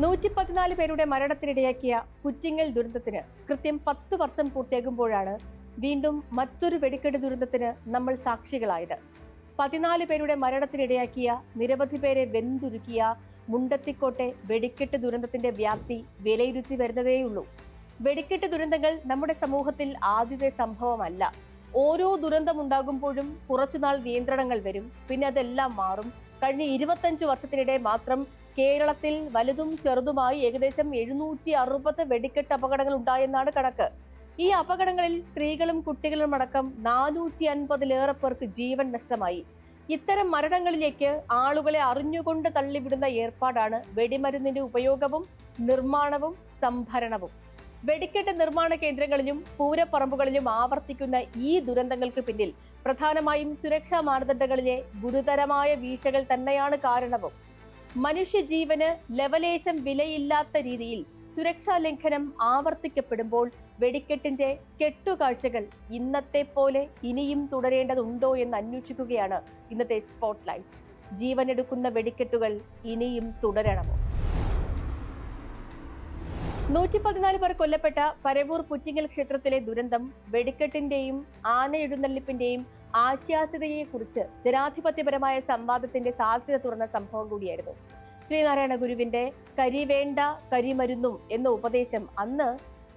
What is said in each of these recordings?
114 പേരുടെ മരണത്തിനിടയാക്കിയ പുറ്റിങ്ങൽ ദുരന്തത്തിന് കൃത്യം 10 വർഷം പൂർത്തിയാകുമ്പോഴാണ് വീണ്ടും മറ്റൊരു വെടിക്കെട്ട് ദുരന്തത്തിന് നമ്മൾ സാക്ഷികളായത്. 14 പേരുടെ മരണത്തിനിടയാക്കിയ, നിരവധി പേരെ വെന്തുരുക്കിയ മുണ്ടത്തിക്കോട്ടെ വെടിക്കെട്ട് ദുരന്തത്തിന്റെ വ്യാപ്തി വിലയിരുത്തി വരുന്നതേയുള്ളൂ. വെടിക്കെട്ട് ദുരന്തങ്ങൾ നമ്മുടെ സമൂഹത്തിൽ ആദ്യത്തെ സംഭവമല്ല. ഓരോ ദുരന്തമുണ്ടാകുമ്പോഴും കുറച്ചുനാൾ നിയന്ത്രണങ്ങൾ വരും, പിന്നെ അതെല്ലാം മാറും. കഴിഞ്ഞ 25 വർഷത്തിനിടെ മാത്രം കേരളത്തിൽ വലുതും ചെറുതുമായി ഏകദേശം 760 വെടിക്കെട്ട് അപകടങ്ങൾ ഉണ്ടായെന്നാണ് കണക്ക്. ഈ അപകടങ്ങളിൽ സ്ത്രീകളും കുട്ടികളും അടക്കം 450-ലേറെ പേർക്ക് ജീവൻ നഷ്ടമായി. ഇത്തരം മരണങ്ങളിലേക്ക് ആളുകളെ അറിഞ്ഞുകൊണ്ട് തള്ളിവിടുന്ന ഏർപ്പാടാണ് വെടിമരുന്നിന്റെ ഉപയോഗവും നിർമ്മാണവും സംഭരണവും. വെടിക്കെട്ട് നിർമ്മാണ കേന്ദ്രങ്ങളിലും പൂരപ്പറമ്പുകളിലും ആവർത്തിക്കുന്ന ഈ ദുരന്തങ്ങൾക്ക് പിന്നിൽ പ്രധാനമായും സുരക്ഷാ മാനദണ്ഡങ്ങളിലെ ഗുരുതരമായ വീഴ്ചകൾ തന്നെയാണ് കാരണവും. മനുഷ്യജീവന് ലവലേശം വിലയില്ലാത്ത രീതിയിൽ സുരക്ഷാ ലംഘനം ആവർത്തിക്കപ്പെടുമ്പോൾ വെടിക്കെട്ടിന്റെ കെട്ടുകാഴ്ചകൾ ഇന്നത്തെ പോലെ ഇനിയും തുടരേണ്ടതുണ്ടോ എന്ന് അന്വേഷിക്കുകയാണ് ഇന്നത്തെ സ്പോട്ട്ലൈറ്റ്. ജീവനെടുക്കുന്ന വെടിക്കെട്ടുകൾ ഇനിയും തുടരണമോ? 114 പേർ കൊല്ലപ്പെട്ട പരവൂർ പുറ്റിങ്ങൽ ക്ഷേത്രത്തിലെ ദുരന്തം വെടിക്കെട്ടിന്റെയും ആനയെഴുന്നള്ളിപ്പിന്റെയും ആശ്വാസ്യതയെക്കുറിച്ച് ജനാധിപത്യപരമായ സംവാദത്തിന്റെ സാധ്യത തുറന്ന സംഭവം കൂടിയായിരുന്നു. ശ്രീനാരായണ ഗുരുവിന്റെ കരി വേണ്ട കരിമരുന്നും എന്ന ഉപദേശം അന്ന്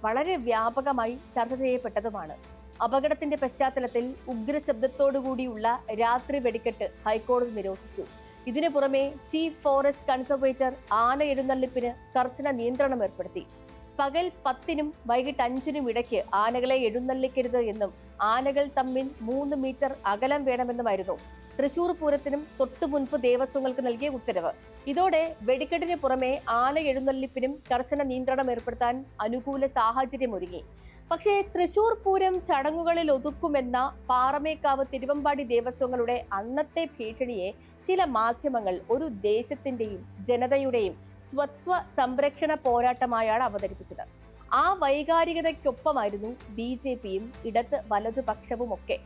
വളരെ വ്യാപകമായി ചർച്ച ചെയ്യപ്പെട്ടതുമാണ്. അപകടത്തിന്റെ പശ്ചാത്തലത്തിൽ ഉഗ്രശബ്ദത്തോടുകൂടിയുള്ള രാത്രി വെടിക്കെട്ട് ഹൈക്കോടതി നിരോധിച്ചു. ഇതിനു പുറമെ ചീഫ് ഫോറസ്റ്റ് കൺസർവേറ്റർ ആന എഴുന്നള്ളിപ്പിന് കർശന നിയന്ത്രണം ഏർപ്പെടുത്തി. പകൽ 10-നും വൈകിട്ട് 5-നും ഇടയ്ക്ക് ആനകളെ എഴുന്നള്ളിക്കരുത് എന്നും ആനകൾ തമ്മിൽ 3 മീറ്റർ അകലം വേണമെന്നുമായിരുന്നു തൃശൂർ പൂരത്തിനും തൊട്ടു മുൻപ് ദേവസ്വങ്ങൾക്ക് നൽകിയ ഉത്തരവ്. ഇതോടെ വെടിക്കെട്ടിന് പുറമെ ആന എഴുന്നള്ളിപ്പിനും കർശന നിയന്ത്രണം ഏർപ്പെടുത്താൻ അനുകൂല സാഹചര്യം ഒരുങ്ങി. പക്ഷേ തൃശൂർ പൂരം ചടങ്ങുകളിൽ ഒതുക്കുമെന്ന പാറമേക്കാവ് തിരുവമ്പാടി ദേവസ്വങ്ങളുടെ അന്നത്തെ ഭീഷണിയെ ചില മാധ്യമങ്ങൾ ഒരു ദേശത്തിന്റെയും ജനതയുടെയും സ്വത്വ സംരക്ഷണ പോരാട്ടമായാണ് അവതരിപ്പിച്ചത്. ആ വൈകാരികതയ്ക്കൊപ്പമായിരുന്നു BJPയും ഇടത് വലതുപക്ഷവുമൊക്കെ.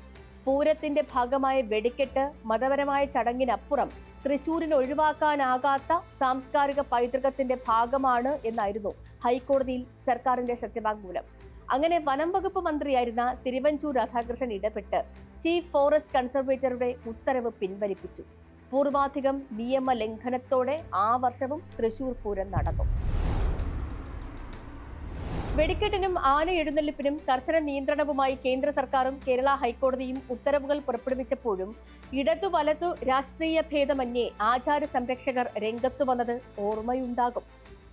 പൂരത്തിന്റെ ഭാഗമായ വെടിക്കെട്ട് മതപരമായ ചടങ്ങിനപ്പുറം തൃശൂരിന് ഒഴിവാക്കാനാകാത്ത സാംസ്കാരിക പൈതൃകത്തിന്റെ ഭാഗമാണ് എന്നായിരുന്നു ഹൈക്കോടതിയിൽ സർക്കാരിന്റെ സത്യവാങ്മൂലം. അങ്ങനെ വനം വകുപ്പ് മന്ത്രിയായിരുന്ന തിരുവഞ്ചൂർ രാധാകൃഷ്ണൻ ഇടപെട്ട് ചീഫ് ഫോറസ്റ്റ് കൺസർവേറ്ററുടെ ഉത്തരവ് പിൻവലിപ്പിച്ചു. പൂർവാധികം നിയമ ലംഘനത്തോടെ ആ വർഷവും തൃശൂർ പൂരം നടന്നു. വെടിക്കെട്ടിനും ആന എഴുന്നള്ളിപ്പിനും കർശന നിയന്ത്രണവുമായി കേന്ദ്ര സർക്കാരും കേരള ഹൈക്കോടതിയും ഉത്തരവുകൾ പുറപ്പെടുവിച്ചപ്പോഴും ഇടതു വലതു രാഷ്ട്രീയ ഭേദമന്യേ ആചാര സംരക്ഷകർ രംഗത്തു വന്നത് ഓർമ്മയുണ്ടാകും.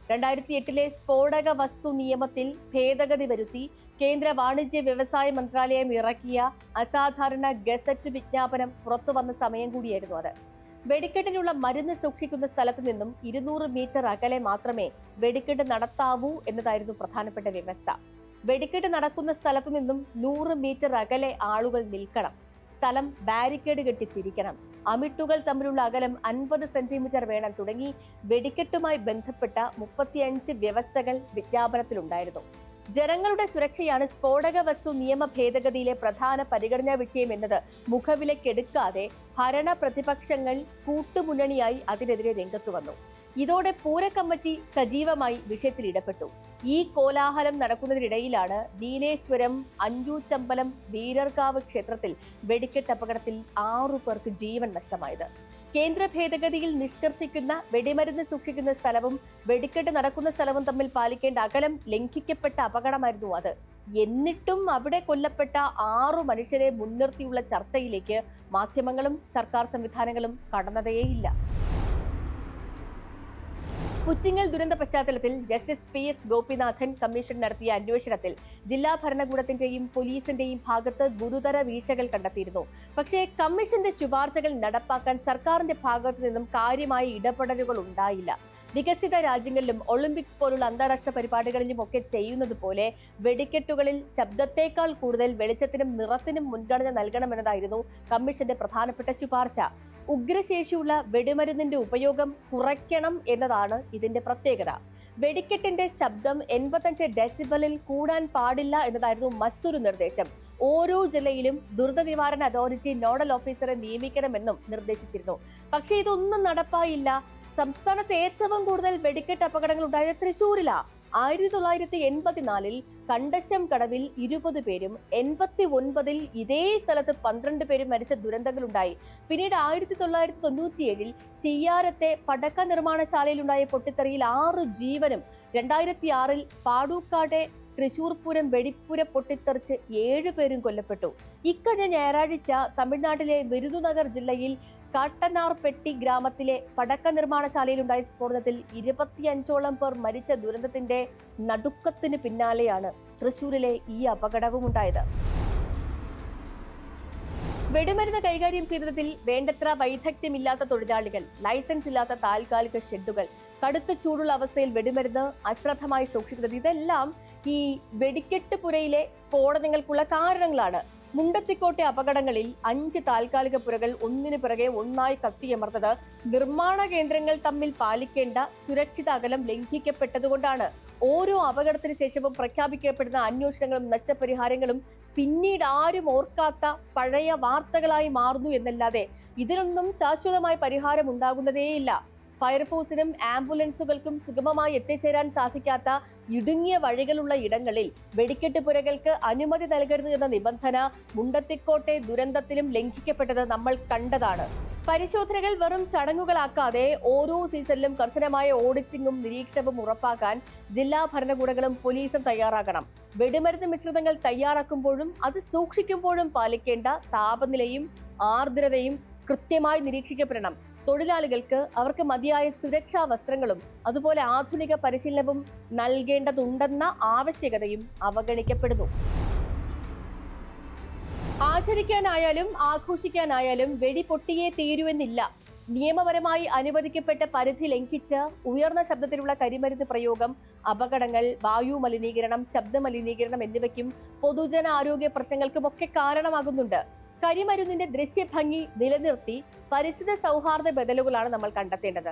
2008 സ്ഫോടക വസ്തു നിയമത്തിൽ ഭേദഗതി വരുത്തി കേന്ദ്ര വാണിജ്യ വ്യവസായ മന്ത്രാലയം ഇറക്കിയ അസാധാരണ ഗസറ്റ് വിജ്ഞാപനം പുറത്തുവന്ന സമയം കൂടിയായിരുന്നു അത്. വെടിക്കെട്ടിനുള്ള മരുന്ന് സൂക്ഷിക്കുന്ന സ്ഥലത്തു നിന്നും 200 മീറ്റർ അകലെ മാത്രമേ വെടിക്കെട്ട് നടത്താവൂ എന്നതായിരുന്നു പ്രധാനപ്പെട്ട വ്യവസ്ഥ. വെടിക്കെട്ട് നടക്കുന്ന സ്ഥലത്തു നിന്നും 100 മീറ്റർ അകലെ ആളുകൾ നിൽക്കണം. സ്ഥലം ബാരിക്കേഡ് കെട്ടി തിരിക്കണം. അമിട്ടുകൾ തമ്മിലുള്ള അകലം 50 സെന്റിമീറ്റർ വേണം തുടങ്ങി വെടിക്കെട്ടുമായി ബന്ധപ്പെട്ട 35 വ്യവസ്ഥകൾ വിജ്ഞാപനത്തിലുണ്ടായിരുന്നു. ജനങ്ങളുടെ സുരക്ഷയാണ് സ്ഫോടക വസ്തു നിയമ ഭേദഗതിയിലെ പ്രധാന പരിഗണനാ വിഷയം എന്നത് മുഖവിലക്കെടുക്കാതെ ഭരണ പ്രതിപക്ഷങ്ങൾ കൂട്ടുമുന്നണിയായി അതിനെതിരെ രംഗത്തു വന്നു. ഇതോടെ പൂരക്കമ്മിറ്റി സജീവമായി വിഷയത്തിൽ ഇടപെട്ടു. ഈ കോലാഹലം നടക്കുന്നതിനിടയിലാണ് നീലേശ്വരം അഞ്ചൂറ്റമ്പലം വീരർകാവ് ക്ഷേത്രത്തിൽ വെടിക്കെട്ട് അപകടത്തിൽ 6 പേർക്ക് ജീവൻ നഷ്ടമായത്. കേന്ദ്ര ഭേദഗതിയിൽ നിഷ്കർഷിക്കുന്ന വെടിമരുന്ന് സൂക്ഷിക്കുന്ന സ്ഥലവും വെടിക്കെട്ട് നടക്കുന്ന സ്ഥലവും തമ്മിൽ പാലിക്കേണ്ട അകലം ലംഘിക്കപ്പെട്ട അപകടമായിരുന്നു അത്. എന്നിട്ടും അവിടെ കൊല്ലപ്പെട്ട 6 മനുഷ്യരെ മുൻനിർത്തിയുള്ള ചർച്ചയിലേക്ക് മാധ്യമങ്ങളും സർക്കാർ സംവിധാനങ്ങളും കടന്നതേയില്ല. പുറ്റിങ്ങൽ ദുരന്ത പശ്ചാത്തലത്തിൽ ജസ്റ്റിസ് PS ഗോപിനാഥൻ കമ്മീഷൻ നടത്തിയ അന്വേഷണത്തിൽ ജില്ലാ ഭരണകൂടത്തിന്റെയും പോലീസിന്റെയും ഭാഗത്ത് ഗുരുതര വീഴ്ചകൾ കണ്ടെത്തിയിരുന്നു. പക്ഷേ കമ്മീഷന്റെ ശുപാർശകൾ നടപ്പാക്കാൻ സർക്കാരിന്റെ ഭാഗത്തു നിന്നും കാര്യമായ ഇടപെടലുകൾ ഉണ്ടായില്ല. വികസിത രാജ്യങ്ങളിലും ഒളിമ്പിക്സ് പോലുള്ള അന്താരാഷ്ട്ര പരിപാടികളിലും ഒക്കെ ചെയ്യുന്നത് പോലെ വെടിക്കെട്ടുകളിൽ ശബ്ദത്തേക്കാൾ കൂടുതൽ വെളിച്ചത്തിനും നിറത്തിനും മുൻഗണന നൽകണമെന്നതായിരുന്നു കമ്മീഷന്റെ പ്രധാനപ്പെട്ട ശുപാർശ. ഉഗ്രശേഷിയുള്ള വെടിമരുന്നിന്റെ ഉപയോഗം കുറയ്ക്കണം എന്നതാണ് ഇതിന്റെ പ്രത്യേകത. വെടിക്കെട്ടിന്റെ ശബ്ദം 85 ഡെസിബലിൽ കൂടാൻ പാടില്ല എന്നതായിരുന്നു മറ്റൊരു നിർദ്ദേശം. ഓരോ ജില്ലയിലും ദുരന്ത നിവാരണ അതോറിറ്റി നോഡൽ ഓഫീസറെ നിയമിക്കണമെന്നും നിർദ്ദേശിച്ചിരുന്നു. പക്ഷേ ഇതൊന്നും നടപ്പായില്ല. സംസ്ഥാനത്ത് ഏറ്റവും കൂടുതൽ വെടിക്കെട്ട് അപകടങ്ങൾ ഉണ്ടായത് തൃശൂരിലാണ്. 1984 കണ്ടശം കടവിൽ 20 പേരും 89 ഇതേ സ്ഥലത്ത് 12 പേരും മരിച്ച ദുരന്തങ്ങൾ ഉണ്ടായി. പിന്നീട് 1997 ചിയ്യാരത്തെ പടക്ക നിർമ്മാണശാലയിലുണ്ടായ പൊട്ടിത്തെറിയിൽ 6 ജീവനും, 2006 പാടൂക്കാട്ടെ തൃശൂർ പൂരം വെടിപ്പുര പൊട്ടിത്തെറിച്ച് 7 പേരും കൊല്ലപ്പെട്ടു. ഇക്കഴിഞ്ഞ ഞായറാഴ്ച തമിഴ്നാട്ടിലെ വിരുദുനഗർ ജില്ലയിൽ കാട്ടനാർപെട്ടി ഗ്രാമത്തിലെ പടക്ക നിർമ്മാണശാലയിലുണ്ടായ സ്ഫോടനത്തിൽ 25ഓളം പേർ മരിച്ച ദുരന്തത്തിന്റെ നടുക്കത്തിന് പിന്നാലെയാണ് തൃശൂരിലെ ഈ അപകടവും ഉണ്ടായത്. വെടിമരുന്ന് കൈകാര്യം ചെയ്തതിൽ വേണ്ടത്ര വൈദഗ്ധ്യമില്ലാത്ത തൊഴിലാളികൾ, ലൈസൻസ് ഇല്ലാത്ത താൽക്കാലിക ഷെഡുകൾ, കടുത്ത ചൂടുള്ള അവസ്ഥയിൽ വെടിമരുന്ന് അശ്രദ്ധമായി സൂക്ഷിക്കുന്നത്, ഇതെല്ലാം ഈ വെടിക്കെട്ട് പുരയിലെ സ്ഫോടനങ്ങൾക്കുള്ള കാരണങ്ങളാണ്. മുണ്ടത്തിക്കോട്ടെ അപകടങ്ങളിൽ 5 താൽക്കാലിക പുരകൾ ഒന്നിനു പിറകെ ഒന്നായി കത്തിയമർത്തത് നിർമ്മാണ കേന്ദ്രങ്ങൾ തമ്മിൽ പാലിക്കേണ്ട സുരക്ഷിത അകലം ലംഘിക്കപ്പെട്ടതുകൊണ്ടാണ്. ഓരോ അപകടത്തിന് ശേഷവും പ്രഖ്യാപിക്കപ്പെടുന്ന അന്വേഷണങ്ങളും നഷ്ടപരിഹാരങ്ങളും പിന്നീട് ആരും ഓർക്കാത്ത പഴയ വാർത്തകളായി മാറുന്നു എന്നല്ലാതെ ഇതിനൊന്നും ശാശ്വതമായ പരിഹാരം ഉണ്ടാകുന്നതേയില്ല. ഫയർഫോഴ്സിനും ആംബുലൻസുകൾക്കും സുഗമമായി എത്തിച്ചേരാൻ സാധിക്കാത്ത ഇടുങ്ങിയ വഴികളുള്ള ഇടങ്ങളിൽ വെടിക്കെട്ട് പുരകൾക്ക് അനുമതി നൽകരുത് എന്ന നിബന്ധന മുണ്ടത്തിക്കോട്ടെ ദുരന്തത്തിലും ലംഘിക്കപ്പെട്ടത് നമ്മൾ കണ്ടതാണ്. പരിശോധനകൾ വെറും ചടങ്ങുകളാക്കാതെ ഓരോ സീസണിലും കർശനമായ ഓഡിറ്റിംഗും നിരീക്ഷണവും ഉറപ്പാക്കാൻ ജില്ലാ ഭരണകൂടങ്ങളും പോലീസും തയ്യാറാകണം. വെടിമരുന്ന് മിശ്രിതങ്ങൾ തയ്യാറാക്കുമ്പോഴും അത് സൂക്ഷിക്കുമ്പോഴും പാലിക്കേണ്ട താപനിലയും ആർദ്രതയും കൃത്യമായി നിരീക്ഷിക്കപ്പെടണം. തൊഴിലാളികൾക്ക് അവർക്ക് മതിയായ സുരക്ഷാ വസ്ത്രങ്ങളും അതുപോലെ ആധുനിക പരിശീലനവും നൽകേണ്ടതുണ്ടെന്ന ആവശ്യകതയും അവഗണിക്കപ്പെടുന്നു. ആചരിക്കാനായാലും ആഘോഷിക്കാനായാലും വെടി പൊട്ടിയേ തീരുവെന്നില്ല. നിയമപരമായി അനുവദിക്കപ്പെട്ട പരിധി ലംഘിച്ച് ഉയർന്ന ശബ്ദത്തിലുള്ള കരിമരുന്ന് പ്രയോഗം അപകടങ്ങൾ, വായു മലിനീകരണം, ശബ്ദ മലിനീകരണം എന്നിവയ്ക്കും പൊതുജനാരോഗ്യ പ്രശ്നങ്ങൾക്കുമൊക്കെ കാരണമാകുന്നുണ്ട്. കരിമരുന്നിന്റെ ദൃശ്യഭംഗി നിലനിർത്തി പരിസ്ഥിതി സൗഹാർദ്ദ ബദലുകളാണ് നമ്മൾ കണ്ടെത്തേണ്ടത്.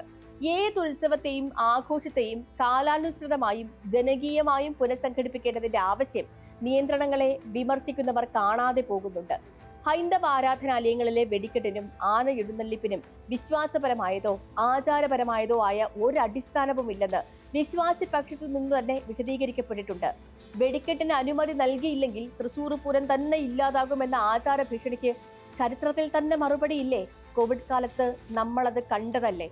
ഏത് ഉത്സവത്തെയും ആഘോഷത്തെയും കാലാനുസൃതമായും ജനകീയമായും പുനഃസംഘടിപ്പിക്കേണ്ടതിന്റെ ആവശ്യം നിയന്ത്രണങ്ങളെ വിമർശിക്കുന്നവർ കാണാതെ പോകുന്നുണ്ട്. ഹൈന്ദവ ആരാധനാലയങ്ങളിലെ വെടിക്കെട്ടിനും ആന എഴുന്നള്ളിപ്പിനും വിശ്വാസപരമായതോ ആചാരപരമായതോ ആയ ഒരടിസ്ഥാനവുമില്ലെന്ന് വിശ്വാസി പക്ഷത്തു നിന്ന് തന്നെ വിശദീകരിക്കപ്പെട്ടിട്ടുണ്ട്. വെടിക്കെട്ടിന് അനുമതി നൽകിയില്ലെങ്കിൽ തൃശൂർ പൂരം തന്നെ ഇല്ലാതാകുമെന്ന ആചാര ഭീഷണിക്ക് ചരിത്രത്തിൽ തന്നെ മറുപടിയില്ലേ? കോവിഡ് കാലത്ത് നമ്മളത് കണ്ടതല്ലേ?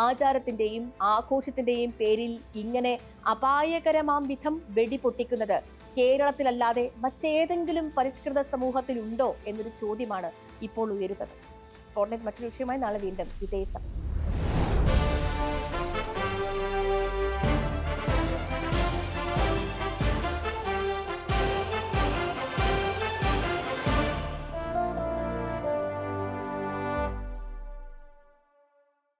ആചാരത്തിന്റെയും ആഘോഷത്തിന്റെയും പേരിൽ ഇങ്ങനെ അപായകരമാം വിധം വെടി പൊട്ടിക്കുന്നത് കേരളത്തിലല്ലാതെ മറ്റേതെങ്കിലും പരിഷ്കൃത സമൂഹത്തിലുണ്ടോ എന്നൊരു ചോദ്യമാണ് ഇപ്പോൾ ഉയരുന്നത്. സ്പോട്ട്ലൈറ്റ് മറ്റൊരു വിഷയമായി നാളെ വീണ്ടും ഇതേ സമയം.